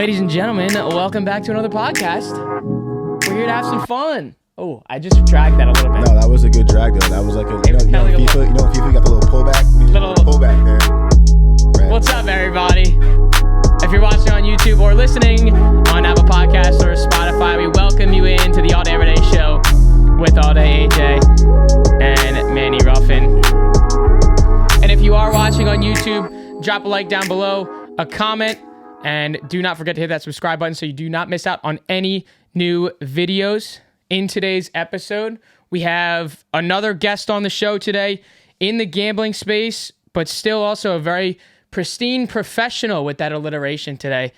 Ladies and gentlemen, welcome back to another podcast. We're here to have some fun. Oh, I just dragged that a little bit. No, that was a good drag though. That was like FIFA, FIFA got the little pullback. Little pullback there. Right. What's up, everybody? If you're watching on YouTube or listening on Apple Podcasts or Spotify, we welcome you into the All Day Everyday Show with All Day AJ and Manny Ruffin. And if you are watching on YouTube, drop a like down below, a comment, and do not forget to hit that subscribe button so you do not miss out on any new videos. In today's episode, we have another guest on the show today in the gambling space, but still also a very pristine professional with that alliteration today.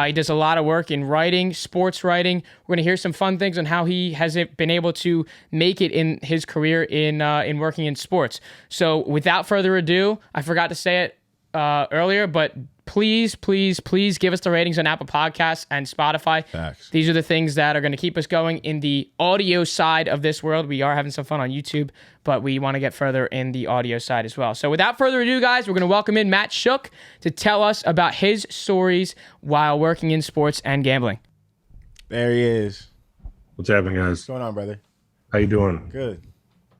He does a lot of work in writing, sports writing. We're going to hear some fun things on how he has been able to make it in his career in working in sports. So without further ado, I forgot to say it earlier, but please give us the ratings on Apple Podcasts and Spotify. Facts. These are the things that are going to keep us going in the audio side of this world. We are having some fun on YouTube, but we want to get further in the audio side as well. So without further ado, guys, we're going to welcome in Matt Schoch to tell us about his stories while working in sports and gambling. There he is. What's happening, guys? What's going on, brother? How you doing? Good.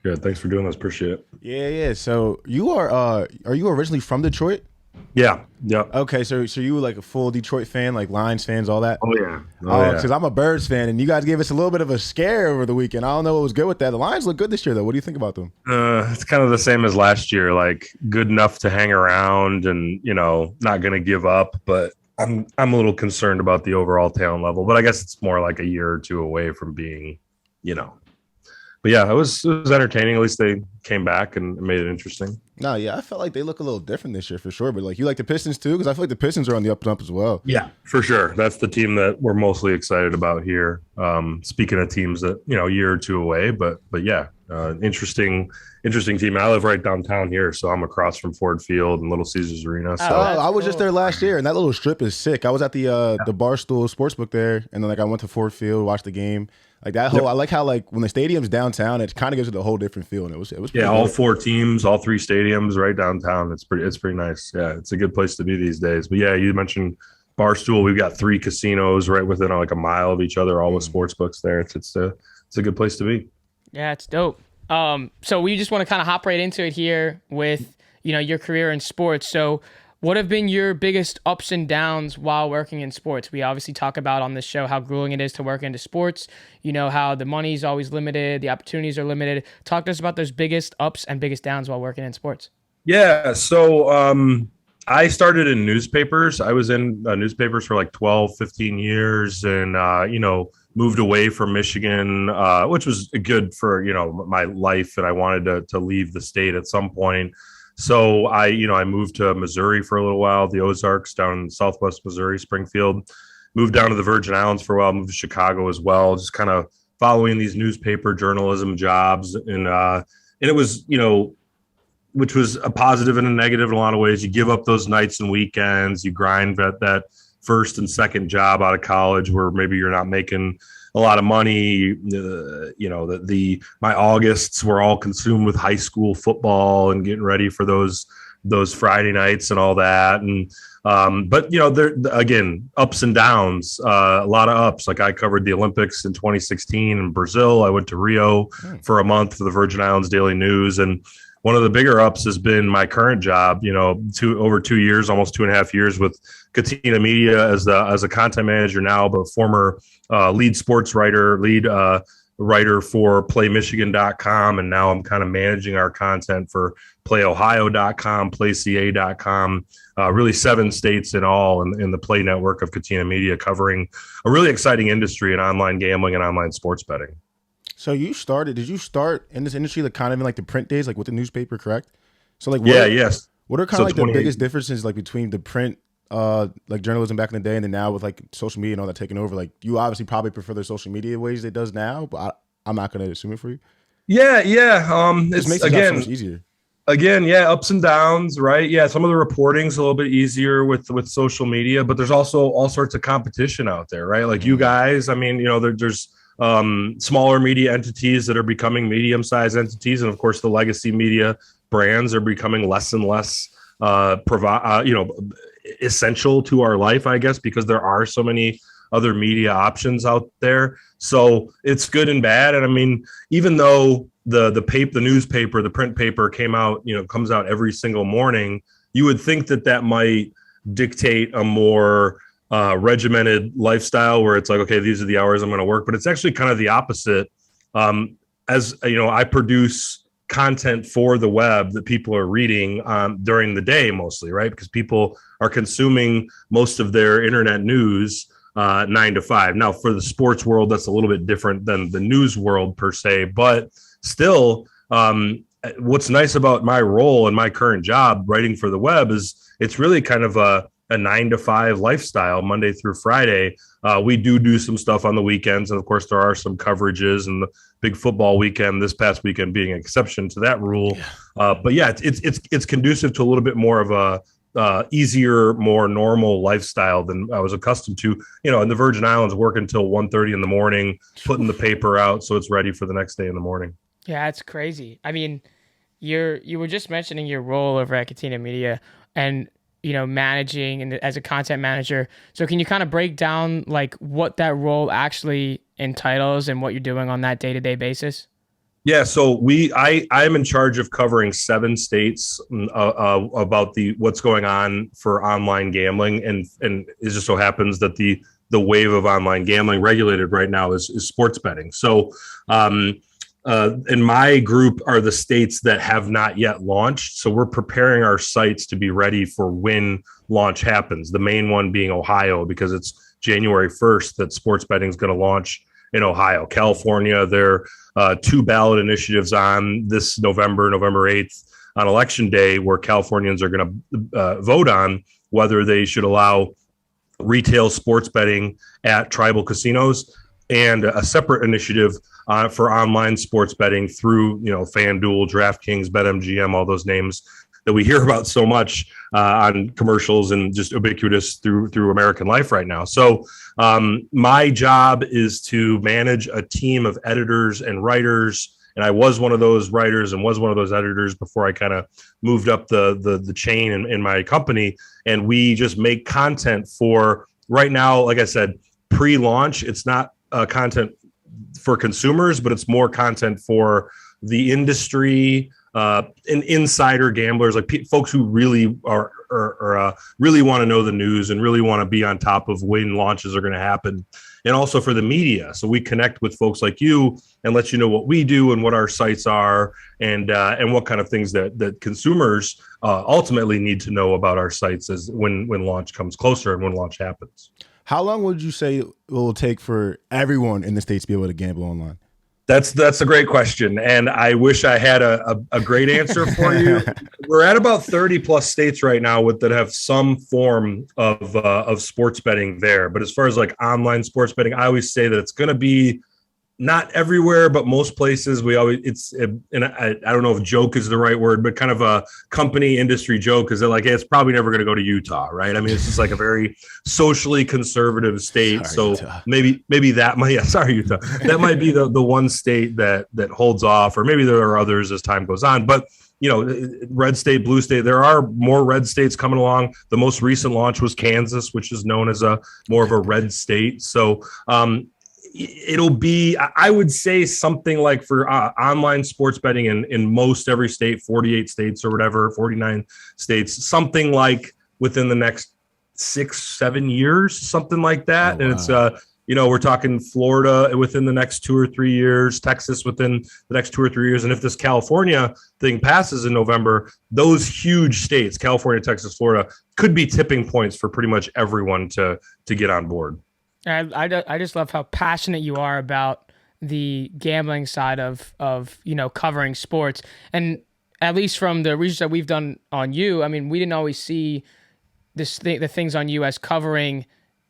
Good. Thanks for doing this. Appreciate it. Yeah. So you are you originally from Detroit? Yeah. Okay, so you were like a full Detroit fan, like Lions fans, all that? Oh, yeah. Because I'm a Birds fan, and you guys gave us a little bit of a scare over the weekend. I don't know what was good with that. The Lions look good this year, though. What do you think about them? It's kind of the same as last year, like good enough to hang around and, not going to give up. But I'm a little concerned about the overall talent level. But I guess it's more like a year or two away from being, But yeah, it was entertaining. At least they came back and made it interesting. No, yeah, I felt like they look a little different this year for sure. But like, you like the Pistons too? Because I feel like the Pistons are on the up and up as well. Yeah, for sure. That's the team that we're mostly excited about here. Speaking of teams that a year or two away, but yeah, interesting team. I live right downtown here, so I'm across from Ford Field and Little Caesars Arena. So I was just there last year, and that little strip is sick. I was at the Barstool Sportsbook there, and then I went to Ford Field, watched the game. Like that whole, I like how when the stadium's downtown, it kind of gives it a whole different feel, and it was yeah, all four teams, all three stadiums right downtown. It's pretty nice. Yeah, it's a good place to be these days. But yeah, you mentioned Barstool. We've got 3 casinos right within like a mile of each other, all with sports books there. It's a good place to be. Yeah, it's dope. So we just want to kind of hop right into it here with your career in sports. So what have been your biggest ups and downs while working in sports? We obviously talk about on this show how grueling it is to work into sports, how the money's always limited, the opportunities are limited. Talk to us about those biggest ups and biggest downs while working in sports. Yeah, so I started in newspapers. I was in newspapers for like 12, 15 years and, moved away from Michigan, which was good for, my life. And I wanted to leave the state at some point. So I moved to Missouri for a little while, the Ozarks down in Southwest Missouri, Springfield, moved down to the Virgin Islands for a while, moved to Chicago as well, just kind of following these newspaper journalism jobs. And it was, which was a positive and a negative in a lot of ways. You give up those nights and weekends, you grind at that first and second job out of college where maybe you're not making a lot of money. My Augusts were all consumed with high school football and getting ready for those Friday nights and all that. And but there again, ups and downs, a lot of ups. Like I covered the Olympics in 2016 in Brazil. I went to Rio for a month for the Virgin Islands Daily News, and one of the bigger ups has been my current job, over 2 years, almost 2.5 years with Catena Media as a content manager now, but former lead sports writer, writer for PlayMichigan.com. And now I'm kind of managing our content for PlayOhio.com, PlayCA.com, really 7 states in all in the Play network of Catena Media, covering a really exciting industry in online gambling and online sports betting. So did you start in this industry like kind of in like the print days, like with the newspaper, correct? So like, yes. What are kind of like the biggest differences like between the print, like journalism back in the day and then now with like social media and all that taking over? Like you obviously probably prefer the social media ways it does now, but I'm not going to assume it for you. Yeah. It makes it so much easier. Again, yeah, ups and downs, right? Yeah, some of the reporting's a little bit easier with social media, but there's also all sorts of competition out there, right? Like you guys, I mean, there's smaller media entities that are becoming medium-sized entities, and of course, the legacy media brands are becoming less and less essential to our life, I guess, because there are so many other media options out there. So it's good and bad. And I mean, even though the newspaper, the print paper comes out every single morning, you would think that might dictate a more regimented lifestyle where it's like, okay, these are the hours I'm going to work. But it's actually kind of the opposite. As you know, I produce content for the web that people are reading during the day mostly, right? Because people are consuming most of their internet news 9 to 5. Now, for the sports world, that's a little bit different than the news world per se, but still, what's nice about my role and my current job writing for the web is it's really kind of a 9 to 5 lifestyle, Monday through Friday. We do some stuff on the weekends, and of course there are some coverages, and the big football weekend this past weekend being an exception to that rule. But yeah, it's conducive to a little bit more of a easier, more normal lifestyle than I was accustomed to. You know, in the Virgin Islands, working until 1:30 in the morning, putting the paper out so it's ready for the next day in the morning. Yeah, it's crazy. I mean, you were just mentioning your role over at Catena Media and, you know, managing and as a content manager. So can you kind of break down like what that role actually entitles and what you're doing on that day-to-day basis? Yeah, so I'm in charge of covering 7 states about what's going on for online gambling, and it just so happens that the wave of online gambling regulated right now is sports betting. So in my group are the states that have not yet launched. So we're preparing our sites to be ready for when launch happens. The main one being Ohio, because it's January 1st that sports betting is going to launch in Ohio. California, there are 2 ballot initiatives on this November 8th on election day, where Californians are going to vote on whether they should allow retail sports betting at tribal casinos, and a separate initiative for online sports betting through, you know, FanDuel, DraftKings, BetMGM, all those names that we hear about so much on commercials and just ubiquitous through American life right now. So my job is to manage a team of editors and writers. And I was one of those writers and was one of those editors before I kind of moved up the chain in my company. And we just make content for right now. Like I said, pre-launch, it's not content for consumers, but it's more content for the industry, and insider gamblers, like folks who really are really want to know the news and really want to be on top of when launches are going to happen, and also for the media. So we connect with folks like you and let you know what we do and what our sites are, and what kind of things that consumers ultimately need to know about our sites as when launch comes closer and when launch happens. How long would you say it will take for everyone in the States to be able to gamble online? That's a great question, and I wish I had a great answer for you. We're at about 30 plus states right now that have some form of sports betting there. But as far as like online sports betting, I always say that it's going to be not everywhere, but most places. And I don't know if joke is the right word, but kind of a company industry joke is that like, hey, it's probably never going to go to Utah, right? I mean, it's just like a very socially conservative state. Sorry, so Utah. maybe that might, sorry, Utah, that might be the one state that holds off, or maybe there are others as time goes on. But you know, red state, blue state, there are more red states coming along. The most recent launch was Kansas, which is known as more of a red state. So, it'll be, I would say, something like for online sports betting in most every state, 48 states or whatever, 49 states, something like within the next 6-7 years, something like that. Oh, wow. And it's, you know, we're talking Florida within the next 2 or 3 years, Texas within the next 2 or 3 years. And if this California thing passes in November, those huge states, California, Texas, Florida, could be tipping points for pretty much everyone to get on board. I just love how passionate you are about the gambling side of you know, covering sports. And at least from the research that we've done on you, I mean, we didn't always see the things on you as covering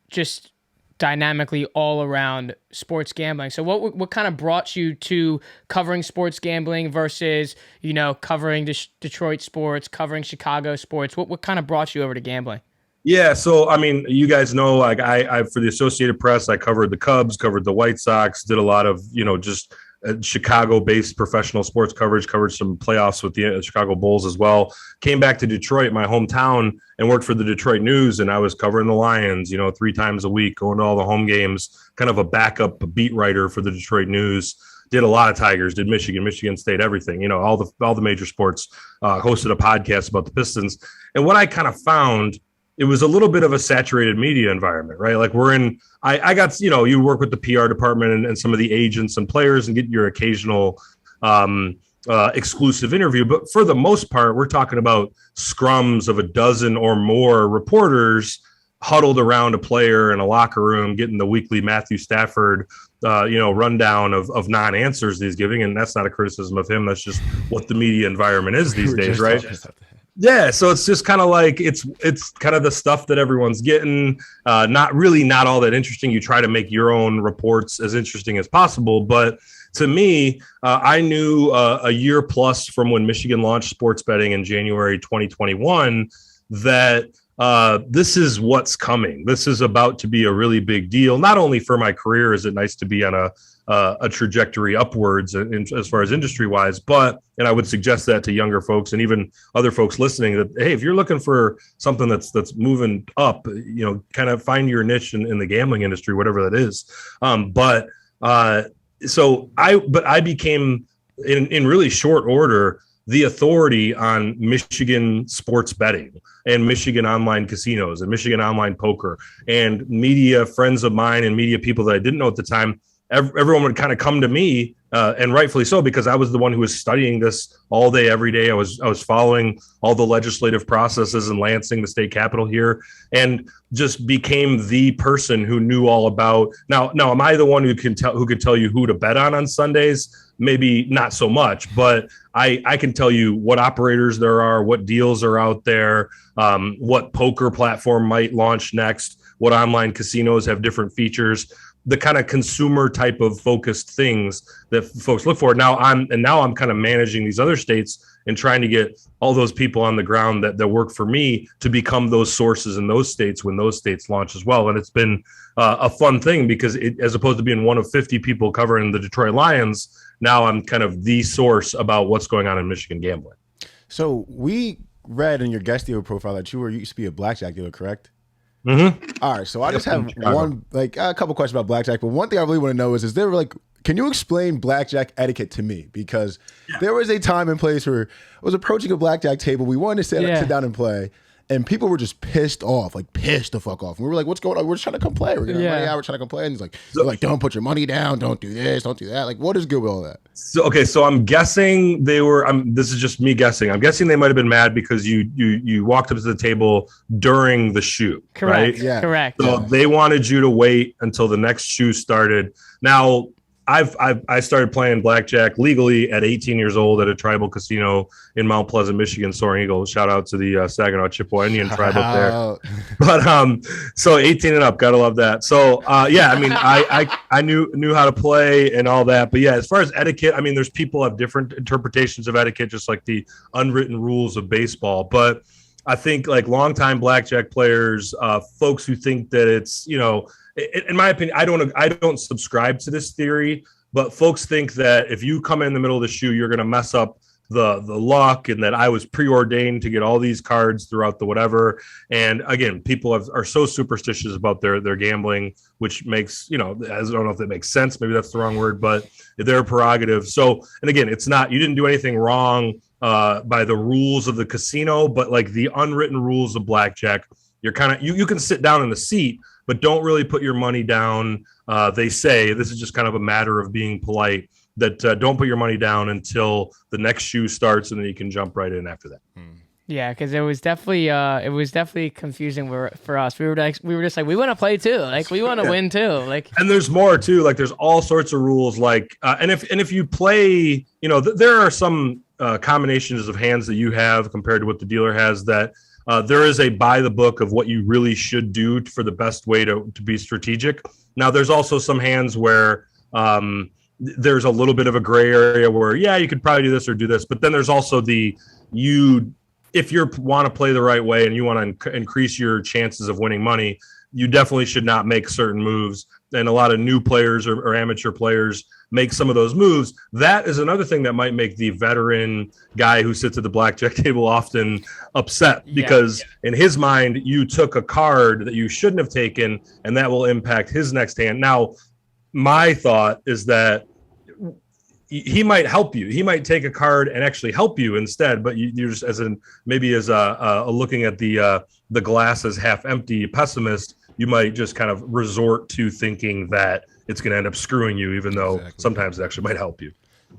just dynamically all around sports gambling. So what kind of brought you to covering sports gambling versus, you know, covering Detroit sports, covering Chicago sports? What kind of brought you over to gambling? Yeah, so I mean, you guys know, like I for the Associated Press, I covered the Cubs, covered the White Sox, did a lot of, you know, just Chicago-based professional sports covered some playoffs with the Chicago Bulls as well. Came back to Detroit, my hometown, and worked for the Detroit News, and I was covering the Lions, 3 times a week, going to all the home games, kind of a backup beat writer for the Detroit News. Did a lot of Tigers, did Michigan State, everything, all the major sports, hosted a podcast about the Pistons. And what I kind of found, it was a little bit of a saturated media environment, right? Like I got, you work with the PR department and some of the agents and players and get your occasional exclusive interview. But for the most part, we're talking about scrums of a dozen or more reporters huddled around a player in a locker room, getting the weekly Matthew Stafford, rundown of non-answers he's giving. And that's not a criticism of him. That's just what the media environment is these days, right? Yeah, so it's just kind of like it's kind of the stuff that everyone's getting. Not all that interesting. You try to make your own reports as interesting as possible. But to me, I knew a year plus from when Michigan launched sports betting in January 2021 that this is what's coming. This is about to be a really big deal. Not only for my career is it nice to be on a trajectory upwards as far as industry wise, and I would suggest that to younger folks and even other folks listening that, hey, if you're looking for something that's moving up, kind of find your niche in the gambling industry, whatever that is. So I became in really short order the authority on Michigan sports betting and Michigan online casinos and Michigan online poker, and media friends of mine and media people that I didn't know at the time. Everyone would kind of come to me, and rightfully so, because I was the one who was studying this all day, every day. I was following all the legislative processes in Lansing, the state capital here, and just became the person who knew all about. Now, am I the one who can tell you who to bet on Sundays? Maybe not so much, but I can tell you what operators there are, what deals are out there, what poker platform might launch next, what online casinos have different features, the kind of consumer type of focused things that folks look for. Now I'm kind of managing these other states and trying to get all those people on the ground that work for me to become those sources in those states when those states launch as well. And it's been a fun thing because as opposed to being one of 50 people covering the Detroit Lions, now I'm kind of the source about what's going on in Michigan gambling. So we read in your guest dealer profile that you used to be a blackjack dealer, correct? Mm-hmm. All right, so I just have a couple questions about blackjack, but one thing I really want to know is there can you explain blackjack etiquette to me? Because there was a time and place where I was approaching a blackjack table, we wanted to sit down and play, and people were just pissed the fuck off. And we were like, what's going on? We're just trying to come play. We're trying to come play. And he's like, don't put your money down. Don't do this. Don't do that. Like, what is good with all that? So I'm guessing this is just me guessing. I'm guessing they might have been mad because you walked up to the table during the shoe. Correct. Right? Yeah. Correct. So they wanted you to wait until the next shoe started. Now, I started playing blackjack legally at 18 years old at a tribal casino in Mount Pleasant, Michigan, Soaring Eagle. Shout out to the Saginaw Chippewa Indian tribe up there. But so 18 and up, gotta love that. So I knew how to play and all that. But yeah, as far as etiquette, I mean, there's people have different interpretations of etiquette, just like the unwritten rules of baseball. But I think like longtime blackjack players, folks who think that it's, in my opinion, I don't subscribe to this theory, but folks think that if you come in the middle of the shoe, you're going to mess up the luck, and that I was preordained to get all these cards throughout the whatever. And again, people are so superstitious about their gambling, which makes, I don't know if that makes sense. Maybe that's the wrong word, but their prerogative. So, and again, you didn't do anything wrong by the rules of the casino, but like the unwritten rules of blackjack, you're kind of, you can sit down in the seat, but don't really put your money down. They say this is just kind of a matter of being polite, that don't put your money down until the next shoe starts, and then you can jump right in after that. Yeah, because it was definitely confusing for us. We were just like, we want to play too, like we want to win too, like. And there's more too, like there's all sorts of rules, like and if you play, there are some combinations of hands that you have compared to what the dealer has that. There is a by the book of what you really should do for the best way to be strategic. Now, there's also some hands where there's a little bit of a gray area where, you could probably do this or do this. But then there's also if you want to play the right way and you want to increase your chances of winning money, you definitely should not make certain moves. And a lot of new players or amateur players make some of those moves. That is another thing that might make the veteran guy who sits at the blackjack table often upset, because in his mind, you took a card that you shouldn't have taken, and that will impact his next hand. Now, my thought is that he might help you. He might take a card and actually help you instead. But you're just maybe as a looking at the glass as half empty pessimist, you might just kind of resort to thinking that it's going to end up screwing you, even though sometimes it actually might help you.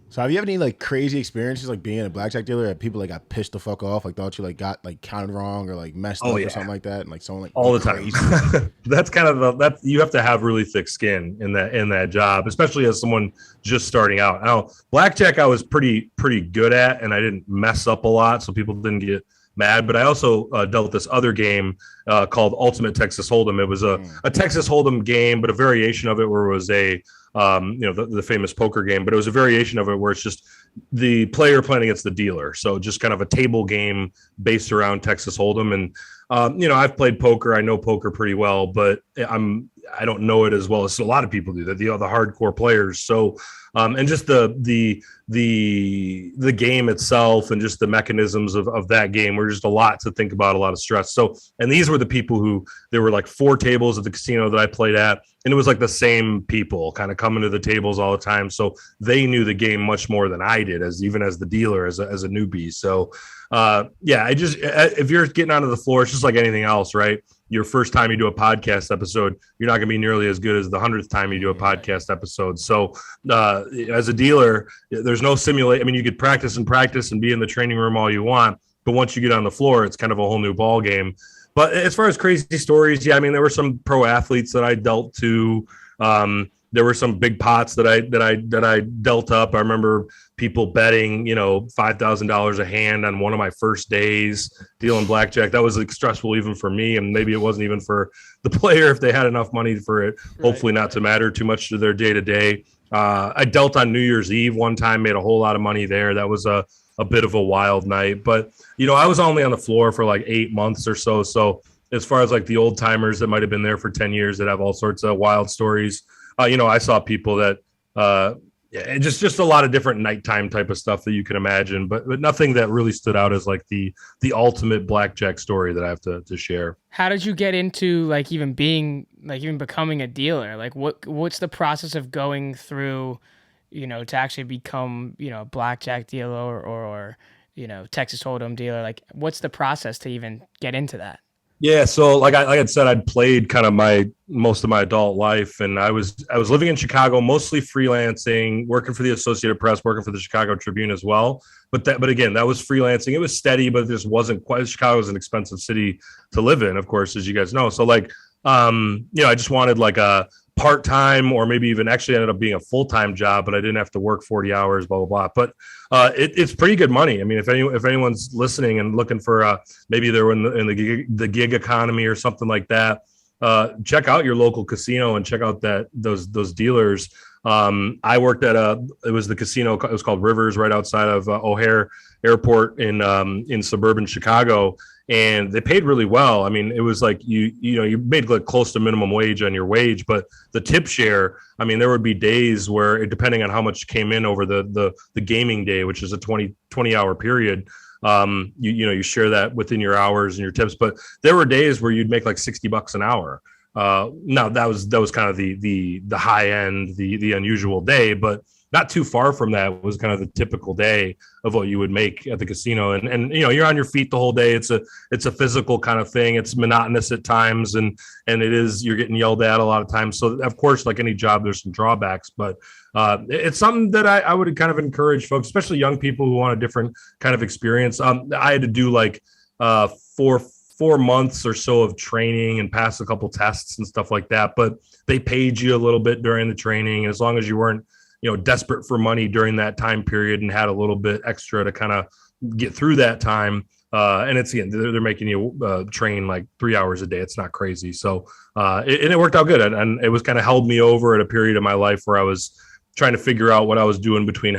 So have you had any like crazy experiences like being a blackjack dealer that people like got pissed the fuck off, like thought you like got like counted wrong or like messed up or something like that, and like someone like all the time? That's kind of that you have to have really thick skin in that job, especially as someone just starting out. Now, blackjack I was pretty good at, and I didn't mess up a lot, so people didn't get mad. But I also dealt this other game called Ultimate Texas Hold'em. It was a Texas Hold'em game, but a variation of it where it was a the famous poker game, but it was a variation of it where it's just the player playing against the dealer. So just kind of a table game based around Texas Hold'em. And I've played poker. I know poker pretty well, but I don't know it as well as a lot of people do. The hardcore players. So and just the game itself and just the mechanisms of that game were just a lot to think about, a lot of stress. So, and these were the people who, there were like 4 tables at the casino that I played at, and it was like the same people kind of coming to the tables all the time. So they knew the game much more than I did, even as the dealer, as a newbie. So if you're getting onto the floor, it's just like anything else, right? Your first time you do a podcast episode, you're not going to be nearly as good as the 100th time you do a podcast episode. So as a dealer, there's no simulate. I mean, you could practice and be in the training room all you want, but once you get on the floor, it's kind of a whole new ball game. But as far as crazy stories, I mean, there were some pro athletes that I dealt to. There were some big pots that I dealt up. I remember people betting, $5,000 a hand on one of my first days dealing blackjack. That was like stressful even for me, and maybe it wasn't even for the player if they had enough money for it. Hopefully not to matter too much to their day to day. I dealt on New Year's Eve one time, made a whole lot of money there. That was a bit of a wild night, but I was only on the floor for like 8 months or so. So as far as like the old timers that might've been there for 10 years that have all sorts of wild stories, I saw people that just a lot of different nighttime type of stuff that you can imagine, but nothing that really stood out as like the ultimate blackjack story that I have to share. How did you get into even becoming a dealer? Like what's the process of going through, to actually become, a blackjack dealer or Texas Hold'em dealer? Like what's the process to even get into that? Yeah, so like I said, I'd played kind of most of my adult life, and I was living in Chicago, mostly freelancing, working for the Associated Press, working for the Chicago Tribune as well. But again, that was freelancing. It was steady, but it just wasn't quite. Chicago is an expensive city to live in, of course, as you guys know. So I just wanted like a part-time, or maybe even actually ended up being a full-time job, but I didn't have to work 40 hours, blah, blah, blah. But it's pretty good money. I mean, if anyone's listening and looking for maybe they're in the gig economy or something like that, check out your local casino and check out those dealers. I worked at it was the casino. It was called Rivers, right outside of O'Hare Airport in suburban Chicago. And they paid really well. I mean, it was like you made like close to minimum wage on your wage, but the tip share, I mean, there would be days where, depending on how much came in over the gaming day, which is a 20 hour period, you share that within your hours and your tips. But there were days where you'd make like $60 an hour. Now that was kind of the high end, the unusual day, but not too far from that was kind of the typical day of what you would make at the casino. And you're on your feet the whole day. It's a physical kind of thing. It's monotonous at times, and you're getting yelled at a lot of times. So of course, like any job, there's some drawbacks, but it's something that I would kind of encourage folks, especially young people who want a different kind of experience. I had to do like 4 months or so of training and pass a couple tests and stuff like that, but they paid you a little bit during the training. As long as you weren't desperate for money during that time period and had a little bit extra to kind of get through that time. And they're making you train like 3 hours a day. It's not crazy. So it worked out good. And it was kind of held me over at a period of my life where I was trying to figure out what I was doing between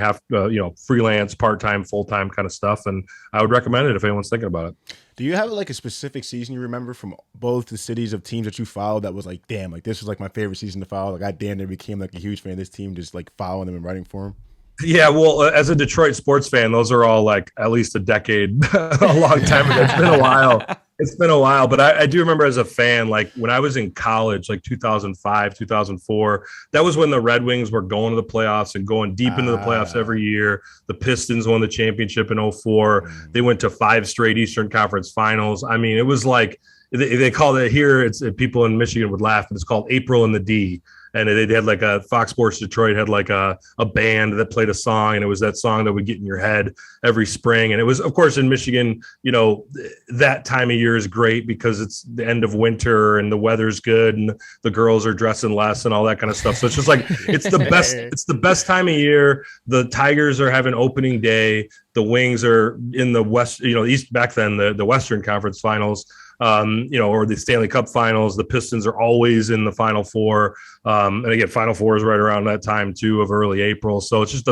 freelance, part-time, full-time kind of stuff. And I would recommend it if anyone's thinking about it. Do you have like a specific season you remember from both the cities of teams that you followed that was like, damn, like this was like my favorite season to follow? Like I damn near became like a huge fan of this team, just like following them and writing for them. Yeah, well, as a Detroit sports fan, those are all like at least a decade, a long time ago. It's been a while. It's been a while, but I do remember as a fan, like when I was in college, like 2005, 2004, that was when the Red Wings were going to the playoffs and going deep into the playoffs every year. The Pistons won the championship in 2004. They went to 5 straight Eastern Conference finals. I mean, it was like, they called it here, it's people in Michigan would laugh, but it's called April in the D. And they had like a Fox Sports Detroit had like a band that played a song, and it was that song that would get in your head every spring. And it was, of course, in Michigan, that time of year is great because it's the end of winter and the weather's good and the girls are dressing less and all that kind of stuff. So it's just like, it's the best, it's the best time of year. The Tigers are having opening day. The Wings are in the West, East back then, the Western Conference Finals. Or the Stanley Cup Finals. The Pistons are always in the Final Four. And again, Final Four is right around that time too, of early April. So it's just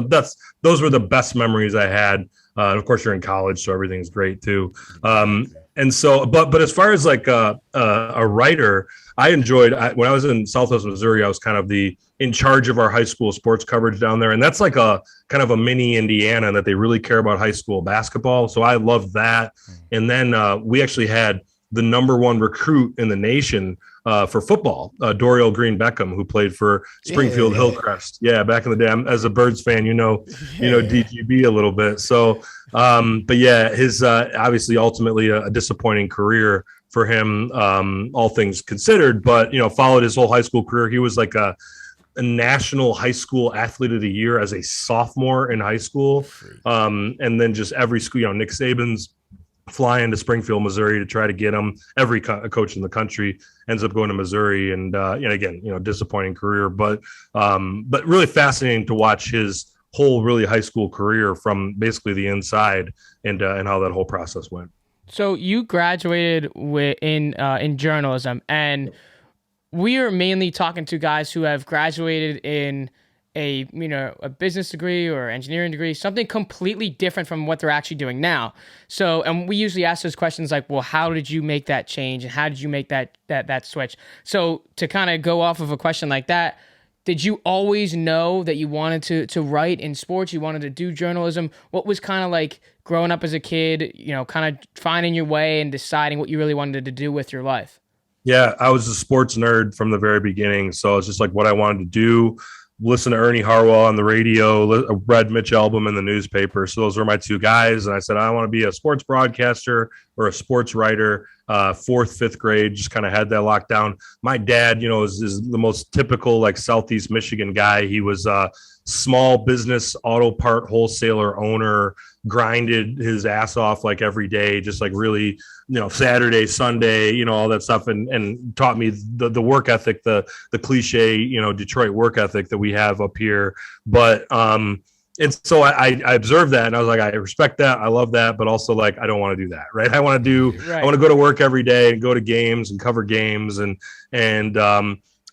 those were the best memories I had. And of course you're in college, so everything's great too. And so, but as far as like a writer, I enjoyed when I was in Southwest Missouri, I was kind of in charge of our high school sports coverage down there. And that's like a kind of a mini Indiana, that they really care about high school basketball. So I loved that. And then we actually had the number 1 recruit in the nation for football, Dorial Green Beckham, who played for Springfield Hillcrest. Yeah, back in the day. As a Birds fan, you know DGB a little bit. So, but yeah, his obviously ultimately a disappointing career for him, all things considered. But followed his whole high school career. He was like a national high school athlete of the year as a sophomore in high school, and then just every school. Nick Saban's flying to Springfield, Missouri to try to get him. Every coach in the country ends up going to Missouri, and again, disappointing career, but really fascinating to watch his whole really high school career from basically the inside, and how that whole process went. So you graduated in journalism, and we are mainly talking to guys who have graduated in a business degree or engineering degree, something completely different from what they're actually doing now. So, and we usually ask those questions like, well, how did you make that change? And how did you make that switch? So to kind of go off of a question like that, did you always know that you wanted to write in sports? You wanted to do journalism? What was kind of like growing up as a kid, kind of finding your way and deciding what you really wanted to do with your life? Yeah, I was a sports nerd from the very beginning. So it's just like what I wanted to do. Listen to Ernie Harwell on the radio, read Mitch Albom in the newspaper. So those were my 2 guys. And I said, I want to be a sports broadcaster or a sports writer. 4th, 5th grade, just kind of had that locked down. My dad, is the most typical like Southeast Michigan guy. He was a small business auto part wholesaler owner, grinded his ass off like every day, just like really, Saturday, Sunday, all that stuff, and taught me the work ethic, the cliche, Detroit work ethic that we have up here. But and so I observed that, and I was like, I respect that, I love that, but also like I don't want to do that, right? I want to go to work every day and go to games and cover games, and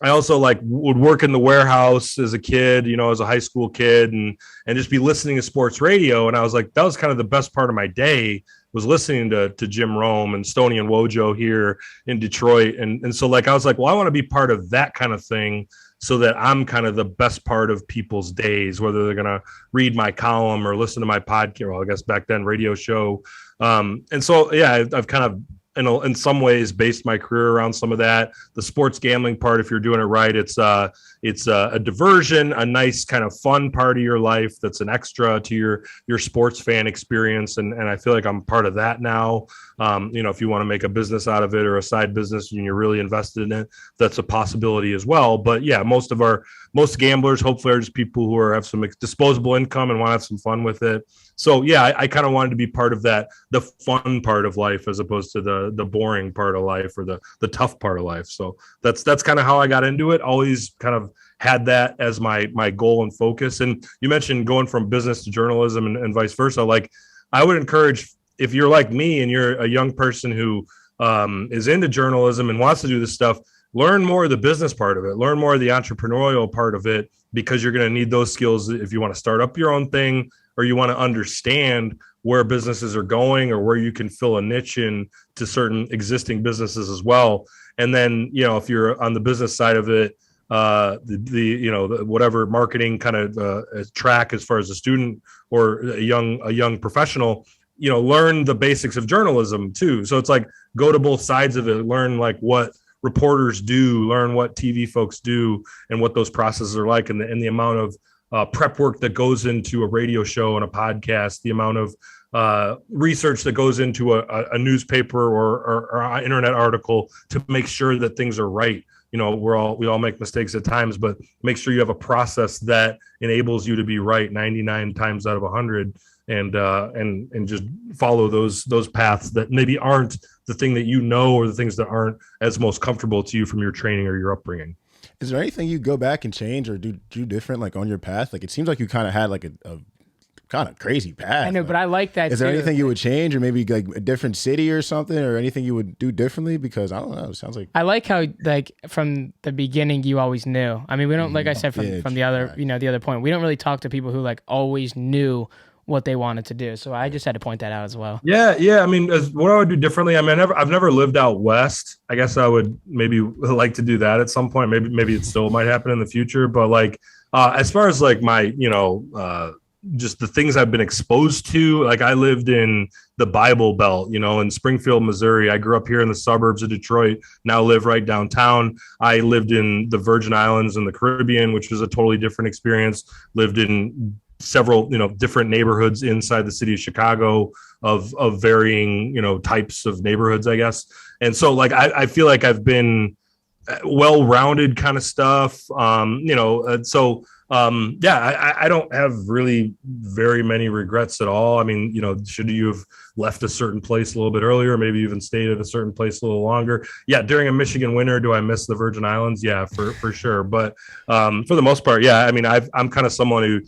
I also like would work in the warehouse as a kid, as a high school kid, and just be listening to sports radio. And I was like, that was kind of the best part of my day, was listening to Jim Rome and Stoney and Wojo here in Detroit. And so like, I was like, well, I want to be part of that kind of thing, so that I'm kind of the best part of people's days, whether they're going to read my column or listen to my podcast, well, I guess back then radio show. And so, yeah, I've kind of, in some ways based my career around some of that. The sports gambling part, if you're doing it right, it's a diversion, a nice kind of fun part of your life that's an extra to your sports fan experience. And I feel like I'm part of that now. If you want to make a business out of it or a side business and you're really invested in it, that's a possibility as well. But yeah, most gamblers hopefully are just people who have some disposable income and want to have some fun with it. So yeah, I kind of wanted to be part of that, the fun part of life, as opposed to the boring part of life or the tough part of life. So that's kind of how I got into it. Always kind of had that as my goal and focus. And you mentioned going from business to journalism and vice versa. Like, I would encourage, if you're like me and you're a young person who is into journalism and wants to do this stuff, learn more of the business part of it, learn more of the entrepreneurial part of it, because you're going to need those skills if you want to start up your own thing, or you want to understand where businesses are going, or where you can fill a niche in to certain existing businesses as well. And then, if you're on the business side of it, the whatever marketing kind of track as far as a student or a young professional, learn the basics of journalism too. So it's like, go to both sides of it, learn like what reporters do, learn what TV folks do, and what those processes are like, and the amount of prep work that goes into a radio show and a podcast, the amount of research that goes into a newspaper or an internet article to make sure that things are right. We all make mistakes at times, but make sure you have a process that enables you to be right 99 times out of 100, and just follow those paths that maybe aren't the thing that or the things that aren't as most comfortable to you from your training or your upbringing. Is there anything you go back and change or do different, like on your path? Like, it seems like you kind of had like a kind of crazy path. I know, but I like that. Is there anything you would change, or maybe like a different city or something, or anything you would do differently? Because I don't know, it sounds like I like how, like, from the beginning you always knew. I mean, we don't, like I said from the other, the other point, we don't really talk to people who like always knew what they wanted to do. So I just had to point that out as well. Yeah. I mean, what I would do differently, I mean, I've never lived out west. I guess I would maybe like to do that at some point. Maybe it still might happen in the future. But like, as far as like my, just the things I've been exposed to, like I lived in the Bible Belt, in Springfield, Missouri. I grew up here in the suburbs of Detroit, now live right downtown. I lived in the Virgin Islands in the Caribbean, which was a totally different experience. Lived in several, different neighborhoods inside the city of Chicago of varying, types of neighborhoods, I guess. And so like, I feel like I've been well-rounded kind of stuff. I don't have really very many regrets at all. I mean, should you have left a certain place a little bit earlier, maybe even stayed at a certain place a little longer? Yeah. During a Michigan winter, do I miss the Virgin Islands? Yeah, for sure. But for the most part, yeah, I mean, I'm kind of someone who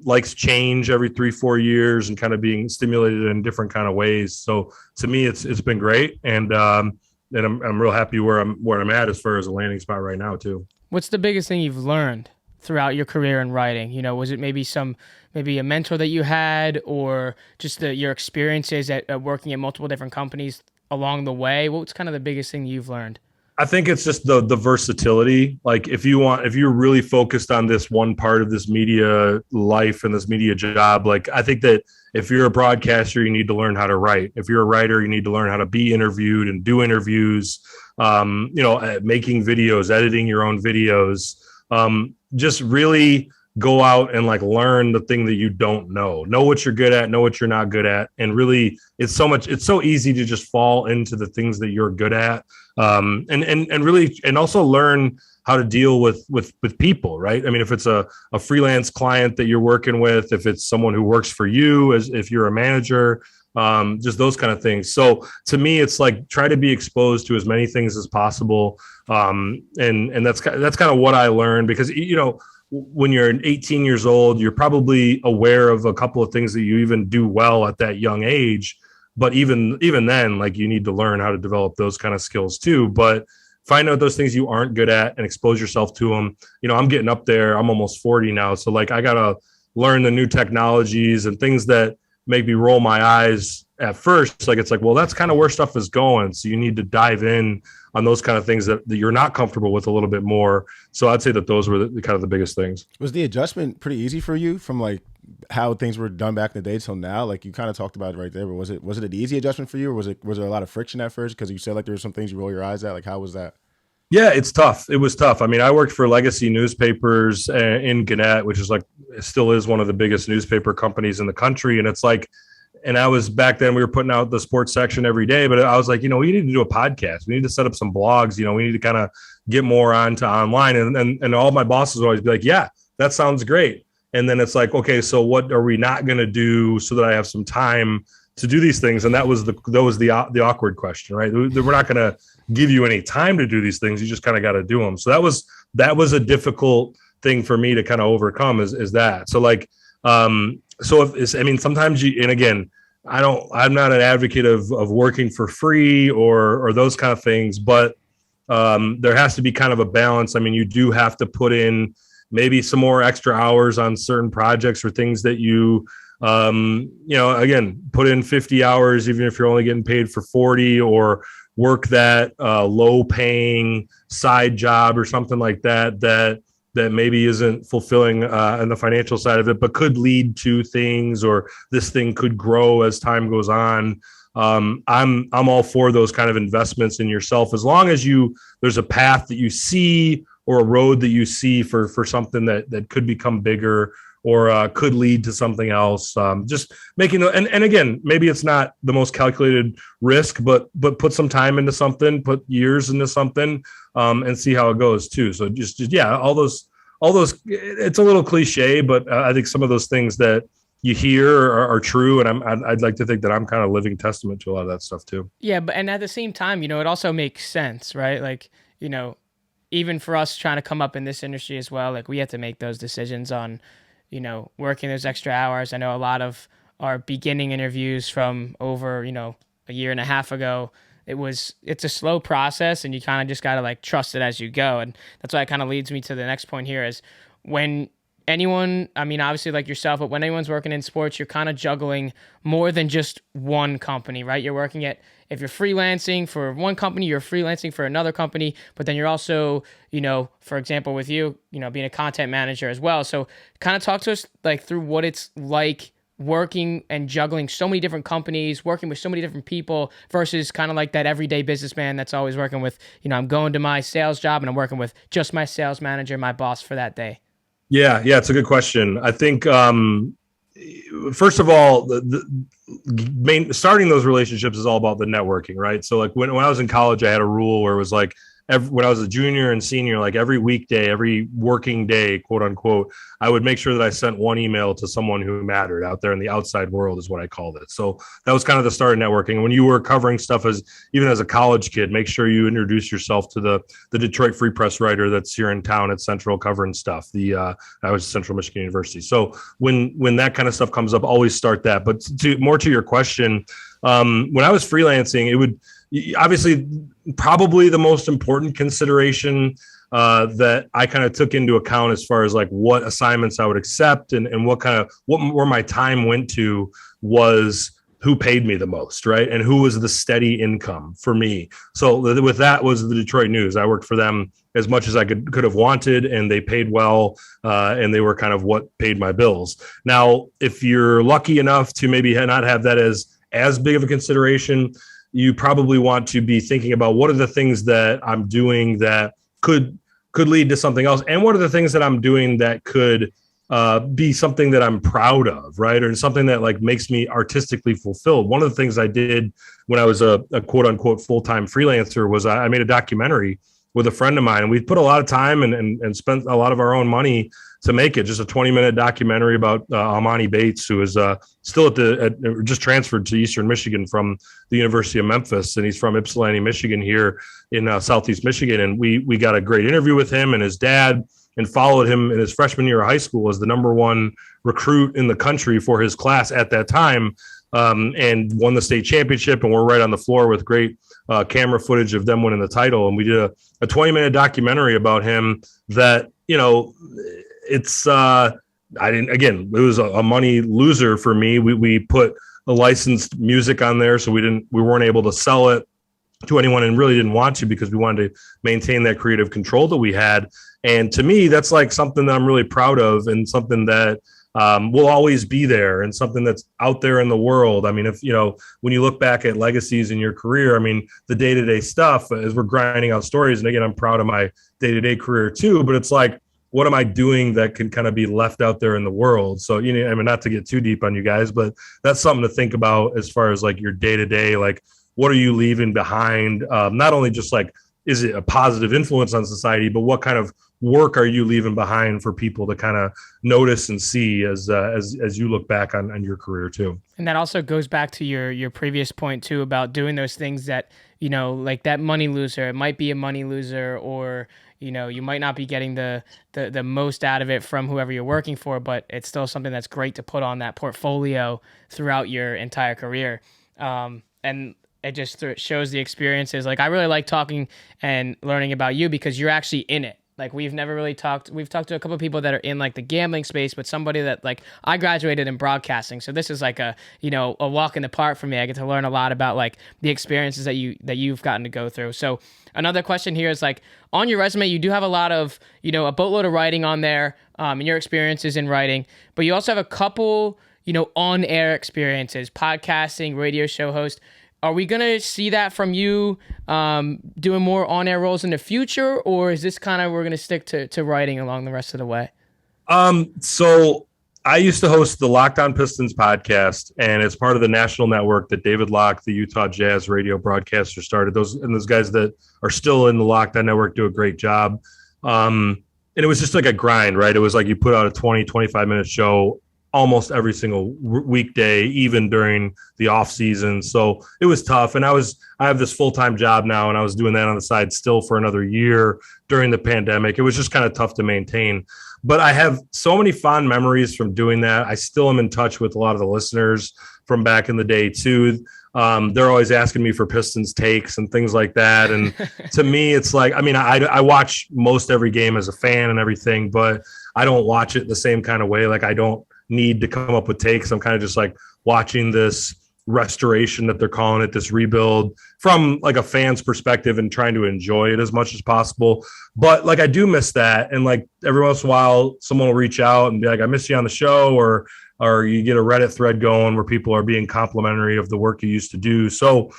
likes change every 3-4 years and kind of being stimulated in different kind of ways. So to me, it's been great. And I'm real happy where I'm at as far as a landing spot right now too. What's the biggest thing you've learned throughout your career in writing? Was it maybe a mentor that you had, or just your experiences at working at multiple different companies along the way? What's kind of the biggest thing you've learned? I think it's just the versatility. Like if you're really focused on this one part of this media life and this media job, like I think that if you're a broadcaster, you need to learn how to write. If you're a writer, you need to learn how to be interviewed and do interviews, making videos, editing your own videos, just really go out and like learn the thing that you don't know what you're good at, know what you're not good at. And really it's so easy to just fall into the things that you're good at. And also learn how to deal with people, right? I mean, if it's a freelance client that you're working with, if it's someone who works for you, if you're a manager, just those kind of things. So to me, it's like, try to be exposed to as many things as possible. And that's kind of what I learned, because, when you're 18 years old, you're probably aware of a couple of things that you even do well at that young age. But even then, like, you need to learn how to develop those kind of skills too. But find out those things you aren't good at and expose yourself to them. I'm getting up there. I'm almost 40 now. So like, I got to learn the new technologies and things that make me roll my eyes at first. Like, it's like, well, that's kind of where stuff is going. So you need to dive in on those kind of things that you're not comfortable with a little bit more. So I'd say that those were the kind of the biggest things. Was the adjustment pretty easy for you from like how things were done back in the day till now? Like, you kind of talked about it right there, but was it an easy adjustment for you, or was there a lot of friction at first? Because you said like there were some things you roll your eyes at. Like, how was that? Yeah, it's tough. It was tough. I mean, I worked for legacy newspapers in Gannett, which is still is one of the biggest newspaper companies in the country. And it's like, and I was back then, we were putting out the sports section every day, but I was like, we need to do a podcast. We need to set up some blogs. We need to kind of get more onto online. And all my bosses would always be like, yeah, that sounds great. And then it's like, okay, so what are we not going to do so that I have some time to do these things? And that was the awkward question, right? We're not going to give you any time to do these things. You just kind of got to do them. So that was a difficult thing for me to kind of overcome is that. So like, sometimes and again, I'm not an advocate of working for free or those kind of things, but there has to be kind of a balance. I mean, you do have to put in maybe some more extra hours on certain projects or things that you again, put in 50 hours, even if you're only getting paid for 40, or work that low paying side job or something like that maybe isn't fulfilling in the financial side of it, but could lead to things, or this thing could grow as time goes on. I'm all for those kind of investments in yourself, as long as there's a path that you see, or a road that you see for something that could become bigger, or could lead to something else. Just making and again, maybe it's not the most calculated risk, but put some time into something, put years into something, and see how it goes too. So just yeah, all those. It's a little cliche, but I think some of those things that you hear are true, and I'd like to think that I'm kind of living testament to a lot of that stuff too. Yeah, but and at the same time, it also makes sense, right? Like, even for us trying to come up in this industry as well, like we have to make those decisions on, working those extra hours. I know a lot of our beginning interviews from over, a year and a half ago, it's a slow process, and you kind of just got to like trust it as you go. And that's why it kind of leads me to the next point here is when anyone, I mean, obviously like yourself, but when anyone's working in sports, you're kind of juggling more than just one company, right? You're working if you're freelancing for one company, you're freelancing for another company, but then you're also, for example, with you, being a content manager as well. So kind of talk to us like through what it's like working and juggling so many different companies, working with so many different people versus kind of like that everyday businessman that's always working with, I'm going to my sales job and I'm working with just my sales manager, my boss for that day. Yeah, it's a good question. I think first of all, starting those relationships is all about the networking, right? So like when I was in college, I had a rule where it was like when I was a junior and senior, like every weekday, every working day, quote unquote, I would make sure that I sent one email to someone who mattered out there in the outside world, is what I called it. So that was kind of the start of networking. And when you were covering stuff even as a college kid, make sure you introduce yourself to the Detroit Free Press writer that's here in town at Central covering stuff. I was at Central Michigan University. So when that kind of stuff comes up, always start that. But more to your question, when I was freelancing, it would obviously probably the most important consideration that I kind of took into account as far as like what assignments I would accept and where my time went to was who paid me the most, right? And who was the steady income for me. So with that was the Detroit News. I worked for them as much as I could have wanted, and they paid well, and they were kind of what paid my bills. Now, if you're lucky enough to maybe not have that as big of a consideration, you probably want to be thinking about what are the things that I'm doing that could lead to something else, and what are the things that I'm doing that could be something that I'm proud of, right? Or something that like makes me artistically fulfilled. One of the things I did when I was a quote unquote full-time freelancer was I made a documentary with a friend of mine, and we put a lot of time and spent a lot of our own money to make it. Just a 20-minute documentary about Amani Bates, who is still just transferred to Eastern Michigan from the University of Memphis, and he's from Ypsilanti, Michigan, here in Southeast Michigan. And we got a great interview with him and his dad, and followed him in his freshman year of high school as the number one recruit in the country for his class at that time, and won the state championship. And we're right on the floor with great camera footage of them winning the title. And we did a 20-minute documentary about him that, it's it was a money loser for me. We put the licensed music on there, so we weren't able to sell it to anyone, and really didn't want to, because we wanted to maintain that creative control that we had. And to me, that's like something that I'm really proud of, and something that will always be there, and something that's out there in the world. I mean, if when you look back at legacies in your career, I mean, the day-to-day stuff as we're grinding out stories, and again, I'm proud of my day-to-day career too, but it's like, what am I doing that can kind of be left out there in the world? So, I mean, not to get too deep on you guys, but that's something to think about as far as like your day-to-day, like what are you leaving behind? Not only just like, is it a positive influence on society, but what kind of work are you leaving behind for people to kind of notice and see as you look back on your career too? And that also goes back to your previous point too, about doing those things that, like that money loser, it might be a money loser, or, you might not be getting the most out of it from whoever you're working for, but it's still something that's great to put on that portfolio throughout your entire career. And it just shows the experiences. Like I really like talking and learning about you because you're actually in it. Like we've never really talked. We've talked to a couple of people that are in like the gambling space, but somebody that like I graduated in broadcasting, so this is like a walk in the park for me. I get to learn a lot about like the experiences that you've gotten to go through. So another question here is like on your resume, you do have a lot of a boatload of writing on there, and your experiences in writing, but you also have a couple on-air experiences, podcasting, radio show host. Are we going to see that from you doing more on-air roles in the future, or is this kind of we're going to stick to writing along the rest of the way? So I used to host the Locked On Pistons podcast, and it's part of the national network that David Locke, the Utah Jazz radio broadcaster, started. Those guys that are still in the Locked On network do a great job. And it was just like a grind, right? It was like you put out a 20, 25-minute show almost every single weekday, even during the off season. So it was tough. And I have this full-time job now, and I was doing that on the side still for another year during the pandemic. It was just kind of tough to maintain, but I have so many fond memories from doing that. I still am in touch with a lot of the listeners from back in the day too. They're always asking me for Pistons takes and things like that. And to me, it's like, I mean, I watch most every game as a fan and everything, but I don't watch it the same kind of way. Like I don't need to come up with takes. I'm kind of just like watching this restoration that they're calling it, this rebuild from like a fan's perspective and trying to enjoy it as much as possible. But like, I do miss that. And like every once in a while, someone will reach out and be like, I miss you on the show, or you get a Reddit thread going where people are being complimentary of the work you used to do. So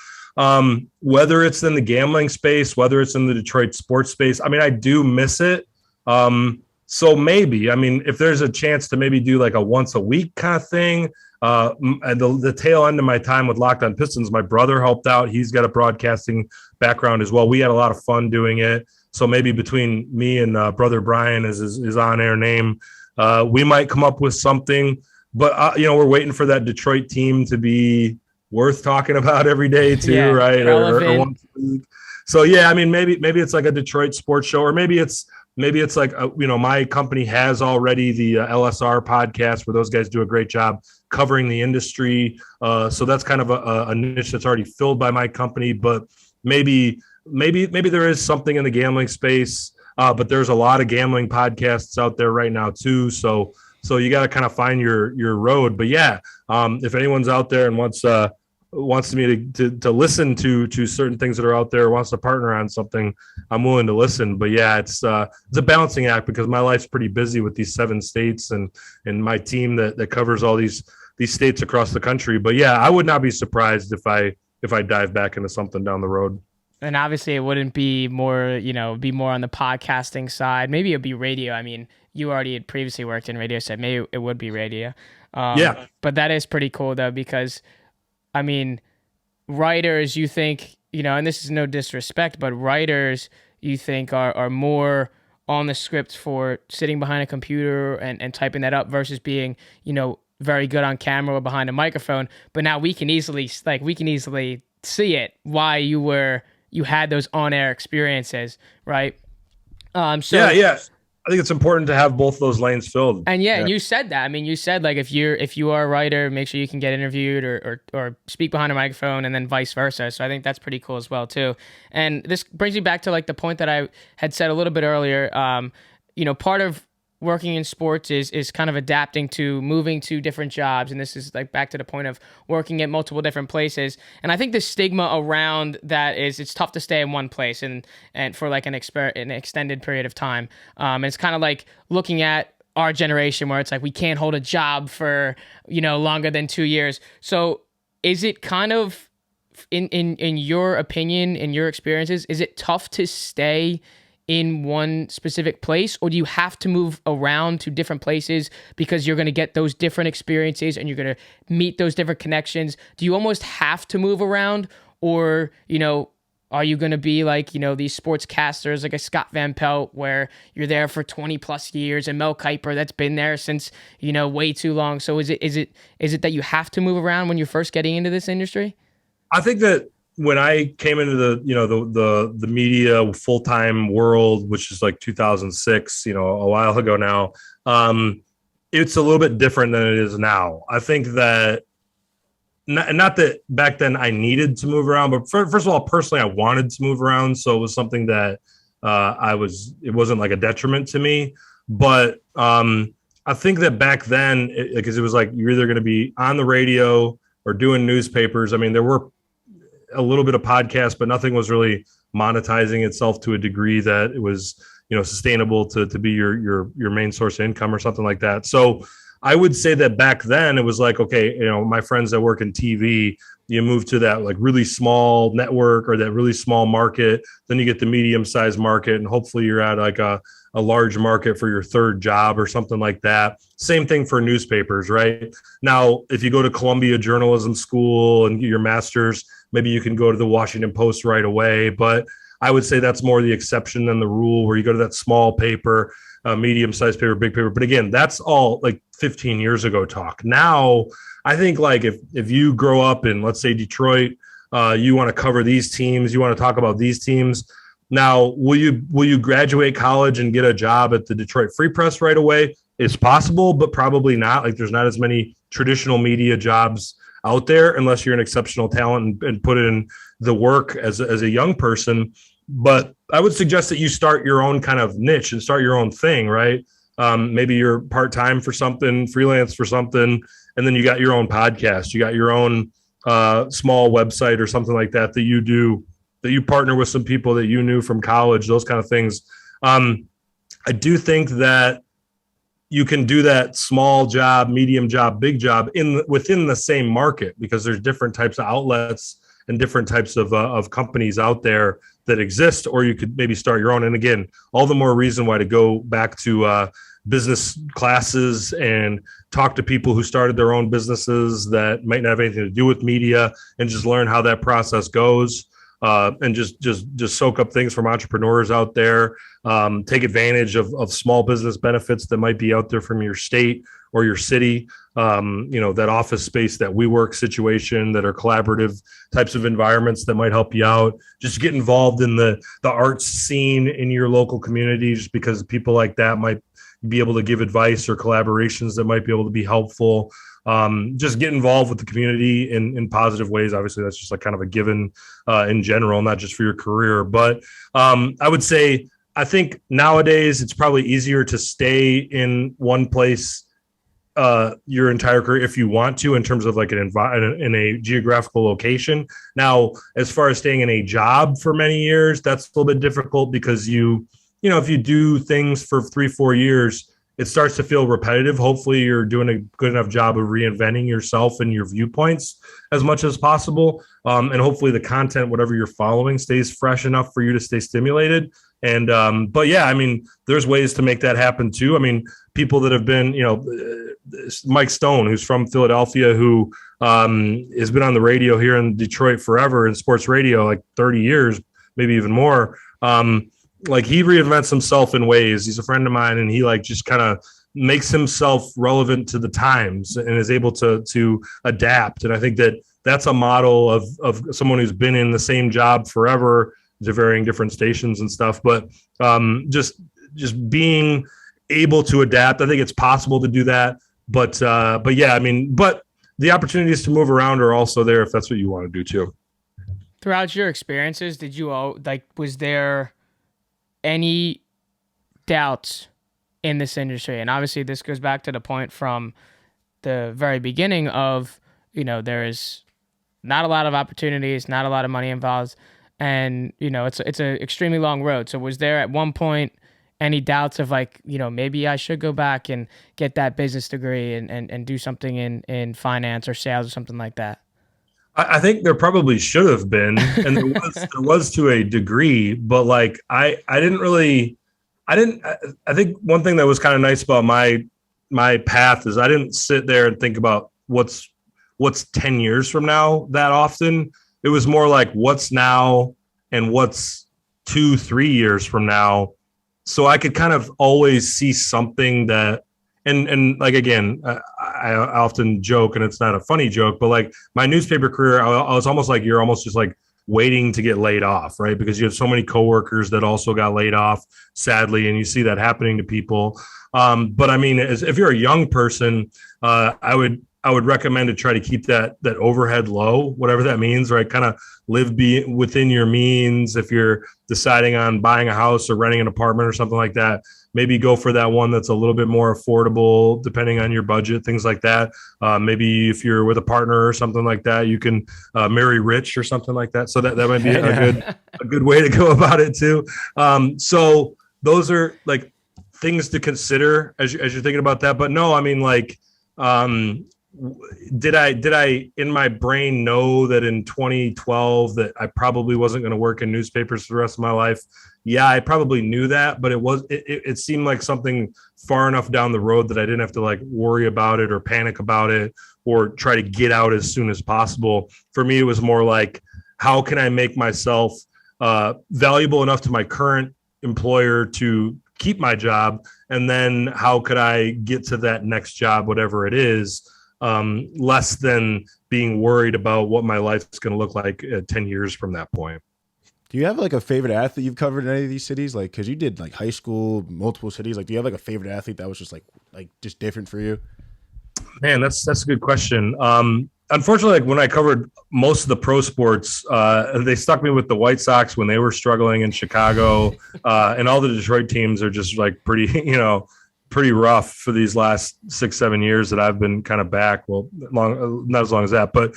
whether it's in the gambling space, whether it's in the Detroit sports space, I mean, I do miss it. So maybe, I mean, if there's a chance to maybe do like a once a week kind of thing, and the tail end of my time with Locked On Pistons, my brother helped out. He's got a broadcasting background as well. We had a lot of fun doing it. So maybe between me and brother Brian is his on-air name, we might come up with something. But, we're waiting for that Detroit team to be worth talking about every day too, right? Or once a week. So, yeah, I mean, maybe it's like a Detroit sports show, or maybe it's like, my company has already the LSR podcast where those guys do a great job covering the industry. So that's kind of a niche that's already filled by my company. But maybe there is something in the gambling space, but there's a lot of gambling podcasts out there right now too. So you got to kind of find your road. But yeah, if anyone's out there and wants me to listen to certain things that are out there, wants to partner on something, I'm willing to listen. But yeah, it's a balancing act because my life's pretty busy with these 7 states and my team that covers all these states across the country. But yeah, I would not be surprised if I dive back into something down the road. And obviously it wouldn't be more, be more on the podcasting side. Maybe it'd be radio. I mean, you already had previously worked in radio, so maybe it would be radio. Yeah. But that is pretty cool though, because I mean, writers, you think, and this is no disrespect, but writers, you think, are more on the script for sitting behind a computer and typing that up versus being, very good on camera or behind a microphone. But now we can easily see it, why you had those on-air experiences, right? Yeah. I think it's important to have both those lanes filled. And and you said that. I mean, you said like if you are a writer, make sure you can get interviewed or speak behind a microphone, and then vice versa. So I think that's pretty cool as well too. And this brings me back to like the point that I had said a little bit earlier. Part of working in sports is kind of adapting to moving to different jobs, and this is like back to the point of working at multiple different places. And I think the stigma around that is it's tough to stay in one place and for like an extended period of time. And it's kind of like looking at our generation where it's like we can't hold a job for longer than 2 years. So is it kind of in your opinion, in your experiences, is it tough to stay in one specific place, or do you have to move around to different places because you're going to get those different experiences and you're going to meet those different connections? Do you almost have to move around, or, are you going to be like, these sportscasters like a Scott Van Pelt where you're there for 20 plus years, and Mel Kiper that's been there since, way too long. So is it that you have to move around when you're first getting into this industry? I think that when I came into the media full-time world, which is like 2006, a while ago now, it's a little bit different than it is now. I think that not that back then I needed to move around, but first of all, personally, I wanted to move around. So it was something that it wasn't like a detriment to me. But I think that back then, because it was like you're either going to be on the radio or doing newspapers. I mean, there were a little bit of podcasts, but nothing was really monetizing itself to a degree that it was, sustainable to be your main source of income or something like that. So I would say that back then it was like, okay, my friends that work in TV, you move to that like really small network or that really small market, then you get the medium-sized market, and hopefully you're at like a large market for your third job or something like that. Same thing for newspapers, right? Now, if you go to Columbia Journalism School and get your master's, maybe you can go to the Washington Post right away. But I would say that's more the exception than the rule, where you go to that small paper, medium-sized paper, big paper. But again, that's all like 15 years ago talk. Now, I think like if you grow up in, let's say, Detroit, you want to cover these teams, you want to talk about these teams. Now, will you graduate college and get a job at the Detroit Free Press right away? It's possible, but probably not. Like there's not as many traditional media jobs out there unless you're an exceptional talent and put in the work as a young person. But I would suggest that you start your own kind of niche and start your own thing, right? Maybe you're part-time for something, freelance for something, and then you got your own podcast. You got your own small website or something like that that you do, that you partner with some people that you knew from college, those kind of things. I do think that you can do that small job, medium job, big job within the same market, because there's different types of outlets and different types of companies out there that exist, or you could maybe start your own. And again, all the more reason why to go back to business classes and talk to people who started their own businesses that might not have anything to do with media, and just learn how that process goes. And just soak up things from entrepreneurs out there. Take advantage of small business benefits that might be out there from your state or your city. That office space, that WeWork situation, that are collaborative types of environments that might help you out. Just get involved in the arts scene in your local community, just because people like that might be able to give advice or collaborations that might be able to be helpful. Just get involved with the community in positive ways. Obviously, that's just like kind of a given in general, not just for your career. But I would say, I think nowadays it's probably easier to stay in one place your entire career if you want to, in terms of like in a geographical location. Now, as far as staying in a job for many years, that's a little bit difficult, because if you do things for 3-4 years, it starts to feel repetitive. Hopefully you're doing a good enough job of reinventing yourself and your viewpoints as much as possible. And hopefully the content, whatever you're following, stays fresh enough for you to stay stimulated. And, but yeah, I mean, there's ways to make that happen too. I mean, people that have been, Mike Stone, who's from Philadelphia, who has been on the radio here in Detroit forever, in sports radio, like 30 years, maybe even more. Like he reinvents himself in ways. He's a friend of mine, and he like just kind of makes himself relevant to the times and is able to adapt. And I think that that's a model of someone who's been in the same job forever, to varying different stations and stuff. But just being able to adapt, I think it's possible to do that. But yeah, I mean, but the opportunities to move around are also there if that's what you want to do too. Throughout your experiences, was there any doubts in this industry? And obviously this goes back to the point from the very beginning of, there is not a lot of opportunities, not a lot of money involved, and it's an extremely long road. So was there at one point any doubts of like, maybe I should go back and get that business degree and do something in finance or sales or something like that? I think there probably should have been, and there was to a degree, but like I think one thing that was kind of nice about my path is I didn't sit there and think about what's 10 years from now that often. It was more like what's now and what's 2-3 years from now. So I could kind of always see something that, and like, again, I often joke, and it's not a funny joke, but like my newspaper career, I was almost like, you're almost just like waiting to get laid off, right? Because you have so many coworkers that also got laid off, sadly, and you see that happening to people. But I mean, if you're a young person, I would recommend to try to keep that overhead low, whatever that means, right? Kind of within your means. If you're deciding on buying a house or renting an apartment or something like that, maybe go for that one that's a little bit more affordable, depending on your budget, things like that. Maybe if you're with a partner or something like that, you can marry rich or something like that. So that might be a good way to go about it too. So those are like things to consider as you're thinking about that. But no, I mean, like, did I in my brain know that in 2012 that I probably wasn't going to work in newspapers for the rest of my life? Yeah, I probably knew that, but it seemed like something far enough down the road that I didn't have to like worry about it or panic about it or try to get out as soon as possible. For me, it was more like, how can I make myself valuable enough to my current employer to keep my job? And then how could I get to that next job, whatever it is, less than being worried about what my life is going to look like 10 years from that point. Do you have like a favorite athlete you've covered in any of these cities? Like, cause you did like high school, multiple cities. Like, do you have like a favorite athlete that was just like just different for you? Man, that's a good question. Unfortunately, like when I covered most of the pro sports, they stuck me with the White Sox when they were struggling in Chicago, and all the Detroit teams are just like pretty rough for these last 6-7 years that I've been kind of back. Well, not as long as that, but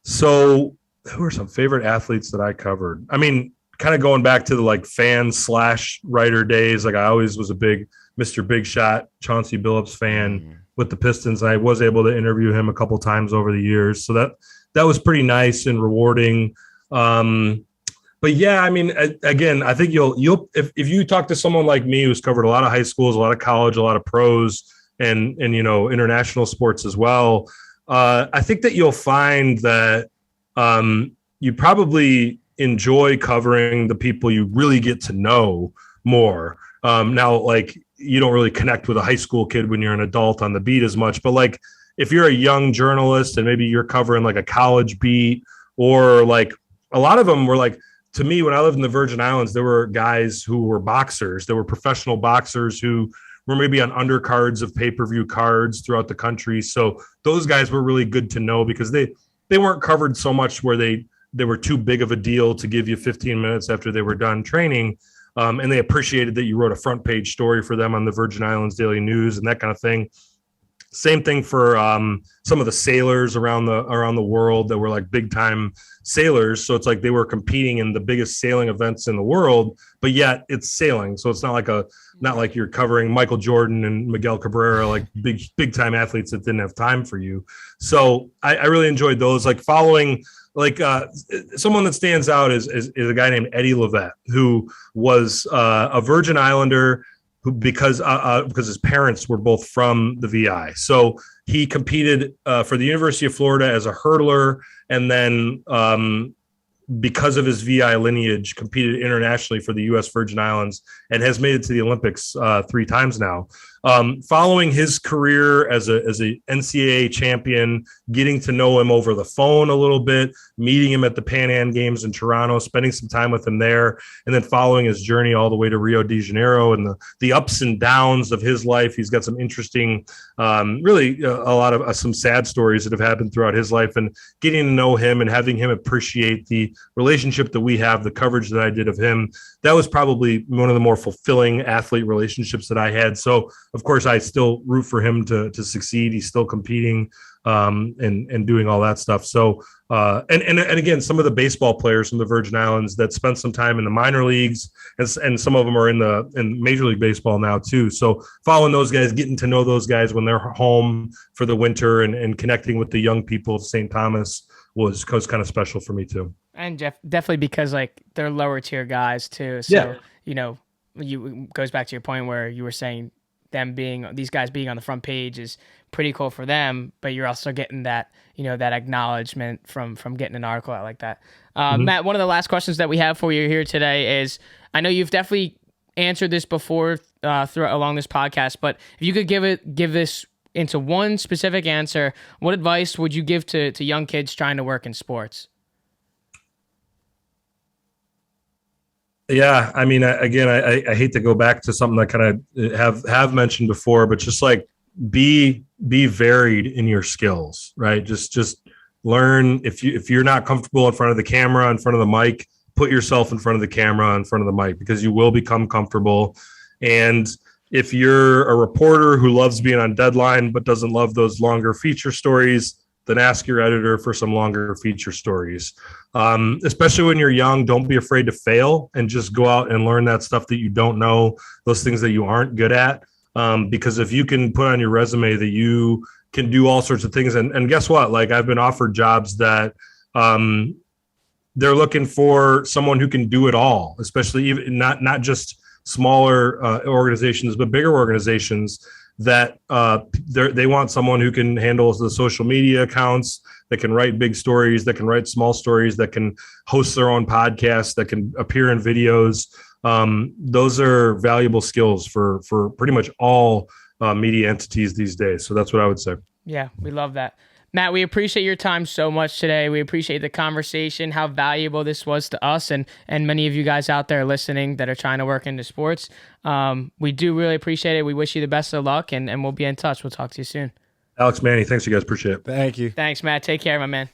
so who are some favorite athletes that I covered? I mean, kind of going back to the like fan/writer days. Like I always was a big Mr. Big Shot, Chauncey Billups fan with the Pistons. I was able to interview him a couple times over the years. So that was pretty nice and rewarding. But yeah, I mean, again, I think you'll if you talk to someone like me who's covered a lot of high schools, a lot of college, a lot of pros, and international sports as well, I think that you'll find that you probably enjoy covering the people you really get to know more. Now, like you don't really connect with a high school kid when you're an adult on the beat as much, but like if you're a young journalist and maybe you're covering like a college beat, or like a lot of them were like, to me, when I lived in the Virgin Islands, there were guys who were boxers. There were professional boxers who were maybe on undercards of pay-per-view cards throughout the country. So those guys were really good to know because they weren't covered so much where they were too big of a deal to give you 15 minutes after they were done training. And they appreciated that you wrote a front page story for them on the Virgin Islands Daily News and that kind of thing. Same thing for some of the sailors around the world that were like big time sailors. So it's like they were competing in the biggest sailing events in the world, but yet it's sailing. So it's not like you're covering Michael Jordan and Miguel Cabrera, like big time athletes that didn't have time for you. So I really enjoyed those. Like following, like someone that stands out is a guy named Eddie Levette, who was a Virgin Islander. Who because his parents were both from the VI. So he competed for the University of Florida as a hurdler, and then because of his VI lineage, competed internationally for the U.S. Virgin Islands and has made it to the Olympics 3 times now. Following his career as a NCAA champion, getting to know him over the phone a little bit, meeting him at the Pan Am Games in Toronto, spending some time with him there, and then following his journey all the way to Rio de Janeiro and the ups and downs of his life. He's got some interesting, really a lot of some sad stories that have happened throughout his life, and getting to know him and having him appreciate the relationship that we have, the coverage that I did of him. That was probably one of the more fulfilling athlete relationships that I had. So of course, I still root for him to succeed. He's still competing and doing all that stuff. So and again, some of the baseball players from the Virgin Islands that spent some time in the minor leagues, and some of them are in Major League Baseball now too. So following those guys, getting to know those guys when they're home for the winter, and connecting with the young people of St. Thomas was kind of special for me too. And Jeff, definitely because like they're lower tier guys too. So goes back to your point where you were saying these guys being on the front page is pretty cool for them, but you're also getting that, that acknowledgement from getting an article out like that. Matt, one of the last questions that we have for you here today is, I know you've definitely answered this before along this podcast, but if you could give this into one specific answer, what advice would you give to young kids trying to work in sports? Yeah, I mean, again, I hate to go back to something that kind of have mentioned before, but just like be varied in your skills, right? Just learn. If you're not comfortable in front of the camera, in front of the mic, put yourself in front of the camera, in front of the mic, because you will become comfortable. And if you're a reporter who loves being on deadline but doesn't love those longer feature stories, then ask your editor for some longer feature stories. Especially when you're young, don't be afraid to fail and just go out and learn that stuff that you don't know, those things that you aren't good at. Because if you can put on your resume that you can do all sorts of things, and guess what? Like, I've been offered jobs that they're looking for someone who can do it all, especially even not just smaller organizations, but bigger organizations that they want someone who can handle the social media accounts, that can write big stories, that can write small stories, that can host their own podcasts, that can appear in videos. Those are valuable skills for pretty much all media entities these days. So that's what I would say. Yeah, we love that. Matt, we appreciate your time so much today. We appreciate the conversation, how valuable this was to us and many of you guys out there listening that are trying to work into sports. We do really appreciate it. We wish you the best of luck, and we'll be in touch. We'll talk to you soon. Alex, Manny, thanks, you guys. Appreciate it. Thank you. Thanks, Matt. Take care, my man.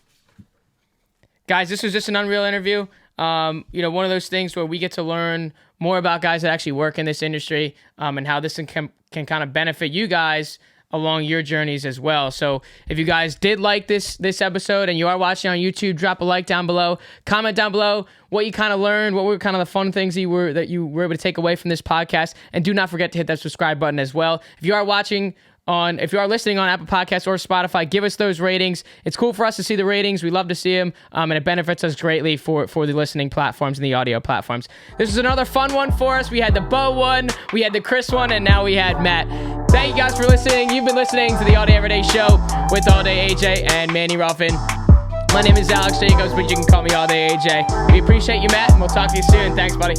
Guys, this was just an unreal interview. One of those things where we get to learn more about guys that actually work in this industry and how this can kind of benefit you guys along your journeys as well. So if you guys did like this episode and you are watching on YouTube, drop a like down below, comment down below what you kind of learned, what were kind of the fun things that you were able to take away from this podcast. And do not forget to hit that subscribe button as well. If you are listening on Apple Podcasts or Spotify, give us those ratings. It's cool for us to see the ratings. We love to see them, and it benefits us greatly for the listening platforms and the audio platforms. This is another fun one for us. We had the Bo one, we had the Chris one, and now we had Matt. Thank you guys for listening. You've been listening to the All Day Everyday Show with All Day AJ and Manny Ruffin. My name is Alex Jacobs, but you can call me All Day AJ. We appreciate you, Matt, and we'll talk to you soon. Thanks, buddy.